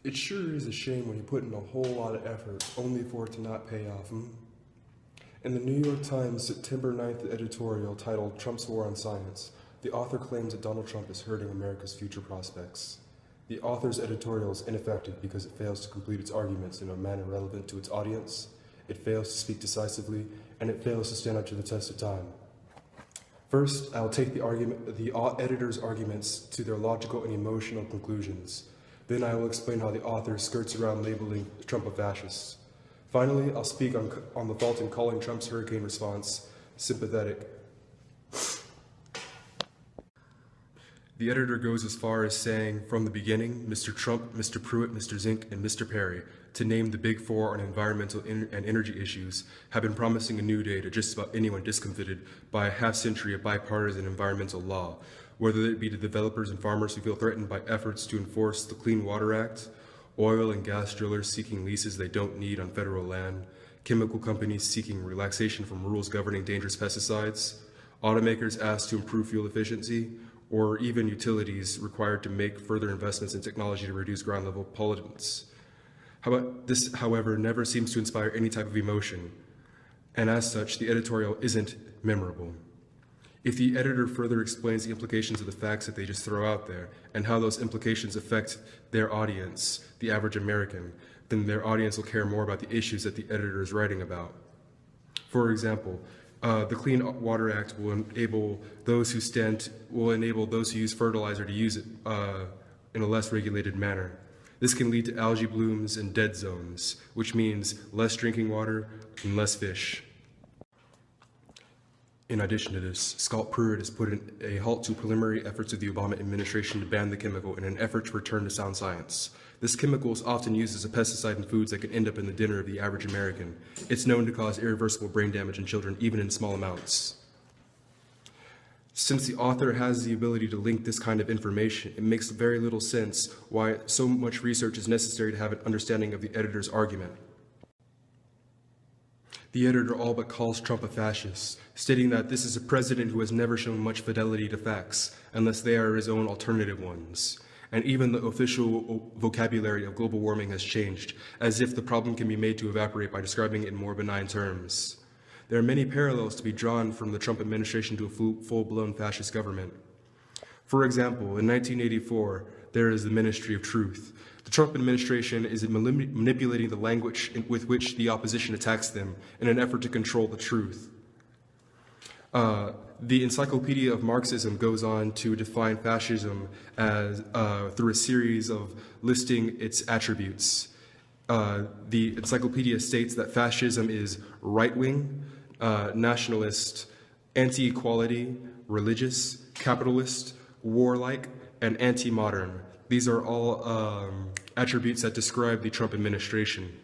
It sure is a shame when you put in a whole lot of effort only for it to not pay off. In the New York Times September 9th editorial titled Trump's War on Science, the author claims that Donald Trump is hurting America's future prospects. The author's editorial is ineffective because it fails to complete its arguments in a manner relevant to its audience, it fails to speak decisively, and it fails to stand up to the test of time. First, I'll take the editor's arguments to their logical and emotional conclusions. Then I will explain how the author skirts around labeling Trump a fascist. Finally, I'll speak on the fault in calling Trump's hurricane response sympathetic. The editor goes as far as saying, from the beginning, Mr. Trump, Mr. Pruitt, Mr. Zink, and Mr. Perry, to name the big four on environmental and energy issues, have been promising a new day to just about anyone discomfited by a half-century of bipartisan environmental law, whether it be to developers and farmers who feel threatened by efforts to enforce the Clean Water Act, oil and gas drillers seeking leases they don't need on federal land, chemical companies seeking relaxation from rules governing dangerous pesticides, automakers asked to improve fuel efficiency, or even utilities required to make further investments in technology to reduce ground-level pollutants. This, however, never seems to inspire any type of emotion, and as such, the editorial isn't memorable. If the editor further explains the implications of the facts that they just throw out there, and how those implications affect their audience, the average American, then their audience will care more about the issues that the editor is writing about. For example, the Clean Water Act will enable those who use fertilizer to use it in a less regulated manner. This can lead to algae blooms and dead zones, which means less drinking water and less fish. In addition to this, Scott Pruitt has put a halt to preliminary efforts of the Obama administration to ban the chemical in an effort to return to sound science. This chemical is often used as a pesticide in foods that can end up in the dinner of the average American. It's known to cause irreversible brain damage in children, even in small amounts. Since the author has the ability to link this kind of information, it makes very little sense why so much research is necessary to have an understanding of the editor's argument. The editor all but calls Trump a fascist, stating that this is a president who has never shown much fidelity to facts, unless they are his own alternative ones. And even the official vocabulary of global warming has changed, as if the problem can be made to evaporate by describing it in more benign terms. There are many parallels to be drawn from the Trump administration to a full-blown fascist government. For example, in 1984, there is the Ministry of Truth. The Trump administration is manipulating the language with which the opposition attacks them in an effort to control the truth. The Encyclopedia of Marxism goes on to define fascism as through a series of listing its attributes. The encyclopedia states that fascism is right-wing, nationalist, anti-equality, religious, capitalist, warlike, and anti-modern. These are all attributes that describe the Trump administration.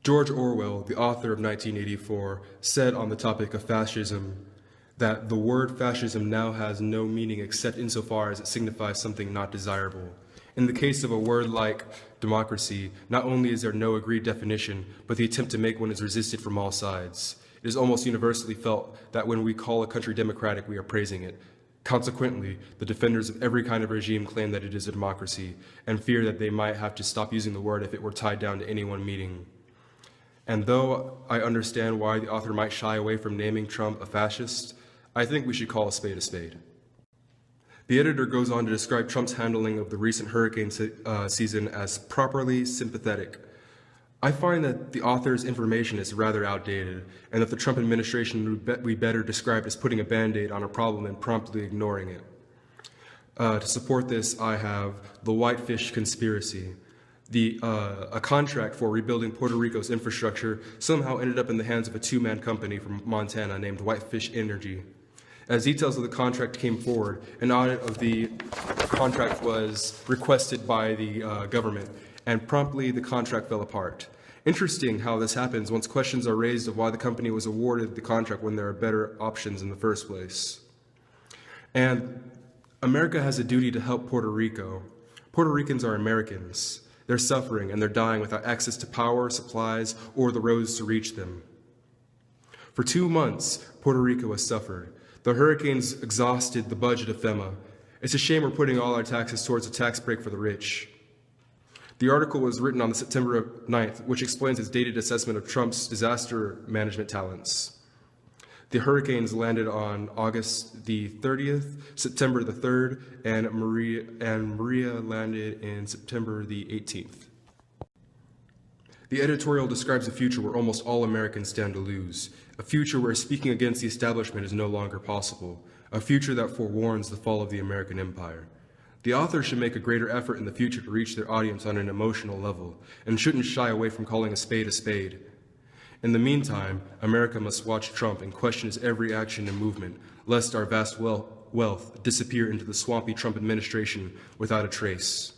George Orwell, the author of 1984, said on the topic of fascism that the word fascism now has no meaning except insofar as it signifies something not desirable. In the case of a word like democracy, not only is there no agreed definition, but the attempt to make one is resisted from all sides. It is almost universally felt that when we call a country democratic, we are praising it. Consequently, the defenders of every kind of regime claim that it is a democracy and fear that they might have to stop using the word if it were tied down to any one meaning. And though I understand why the author might shy away from naming Trump a fascist, I think we should call a spade a spade. The editor goes on to describe Trump's handling of the recent hurricane season as properly sympathetic. I find that the author's information is rather outdated, and that the Trump administration would be better described as putting a Band-Aid on a problem and promptly ignoring it. To support this, I have the Whitefish Conspiracy. A contract for rebuilding Puerto Rico's infrastructure somehow ended up in the hands of a two-man company from Montana named Whitefish Energy. As details of the contract came forward, an audit of the contract was requested by the government, and promptly the contract fell apart. Interesting how this happens once questions are raised of why the company was awarded the contract when there are better options in the first place. And America has a duty to help Puerto Rico. Puerto Ricans are Americans. They're suffering and they're dying without access to power, supplies, or the roads to reach them. For 2 months, Puerto Rico has suffered. The hurricanes exhausted the budget of FEMA. It's a shame we're putting all our taxes towards a tax break for the rich. The article was written on the September 9th, which explains its dated assessment of Trump's disaster management talents. The hurricanes landed on August the 30th, September the 3rd, and Maria landed in September the 18th. The editorial describes a future where almost all Americans stand to lose, a future where speaking against the establishment is no longer possible, a future that forewarns the fall of the American empire. The author should make a greater effort in the future to reach their audience on an emotional level, and shouldn't shy away from calling a spade a spade. In the meantime, America must watch Trump and question his every action and movement, lest our vast wealth disappear into the swampy Trump administration without a trace.